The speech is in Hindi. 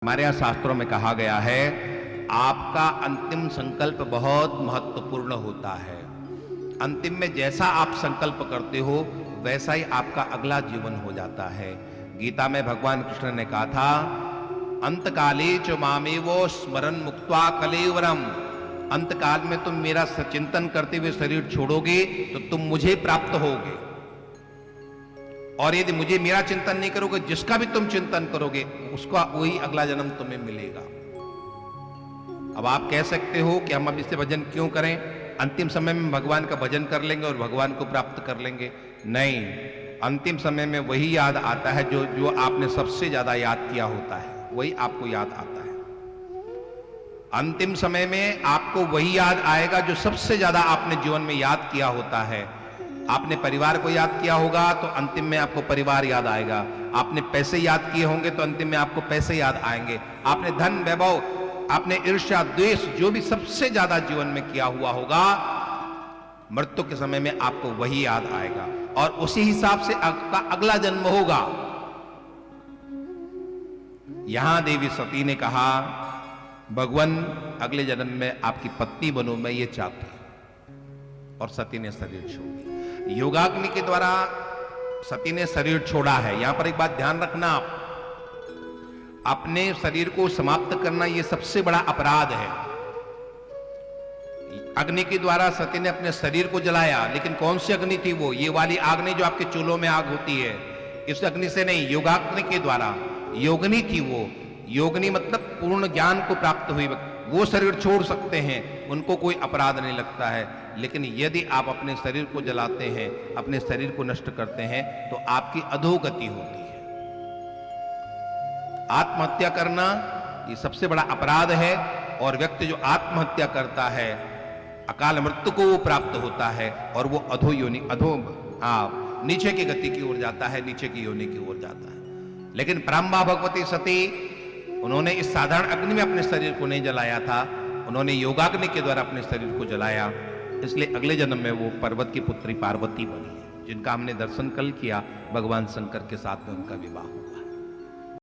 हमारे यहाँ शास्त्रों में कहा गया है, आपका अंतिम संकल्प बहुत महत्वपूर्ण होता है। अंतिम में जैसा आप संकल्प करते हो वैसा ही आपका अगला जीवन हो जाता है। गीता में भगवान कृष्ण ने कहा था, अंतकाले च मामेवो स्मरन मुक्त्वा कलेवरम। अंतकाल में तुम मेरा चिंतन करते हुए शरीर छोड़ोगे तो तुम मुझे प्राप्त होगे, और यदि मुझे मेरा चिंतन नहीं करोगे, जिसका भी तुम चिंतन करोगे उसका वही अगला जन्म तुम्हें मिलेगा। अब आप कह सकते हो कि हम अब इससे भजन क्यों करें, अंतिम समय में भगवान का भजन कर लेंगे और भगवान को प्राप्त कर लेंगे। नहीं, अंतिम समय में वही याद आता है जो आपने सबसे ज्यादा याद किया होता है, वही आपको याद आता है। अंतिम समय में आपको वही याद आएगा जो सबसे ज्यादा आपने जीवन में याद किया होता है। आपने परिवार को याद किया होगा तो अंतिम में आपको परिवार याद आएगा। आपने पैसे याद किए होंगे तो अंतिम में आपको पैसे याद आएंगे। आपने धन वैभव, आपने ईर्ष्या द्वेष, जो भी सबसे ज्यादा जीवन में किया हुआ होगा, मृत्यु के समय में आपको वही याद आएगा और उसी हिसाब से आपका अगला जन्म होगा। यहां देवी सती ने कहा, भगवान अगले जन्म में आपकी पत्नी बनूं, मैं ये चाहती हूं। और सती ने शरीर छोड़ दिया। योगाग्नि के द्वारा सती ने शरीर छोड़ा है। यहां पर एक बात ध्यान रखना, आप अपने शरीर को समाप्त करना यह सबसे बड़ा अपराध है। अग्नि के द्वारा सती ने अपने शरीर को जलाया, लेकिन कौन सी अग्नि थी वो? ये वाली आग नहीं जो आपके चूल्हों में आग होती है, इस अग्नि से नहीं, योगाग्नि के द्वारा। योगिनी थी वो। योगिनी मतलब पूर्ण ज्ञान को प्राप्त हुई, वो शरीर छोड़ सकते हैं, उनको कोई अपराध नहीं लगता है। लेकिन यदि आप अपने शरीर को जलाते हैं, अपने शरीर को नष्ट करते हैं, तो आपकी अधोगति होती है। आत्महत्या करना ये सबसे बड़ा अपराध है, और व्यक्ति जो आत्महत्या करता है अकाल मृत्यु को वो प्राप्त होता है और वो नीचे की गति की ओर जाता है, नीचे की योनि की ओर जाता है। लेकिन परम्बा भगवती सती, उन्होंने इस साधारण अग्नि में अपने शरीर को नहीं जलाया था, उन्होंने योगाग्नि के द्वारा अपने शरीर को जलाया। इसलिए अगले जन्म में वो पर्वत की पुत्री पार्वती बनी है, जिनका हमने दर्शन कल किया। भगवान शंकर के साथ में उनका विवाह हुआ।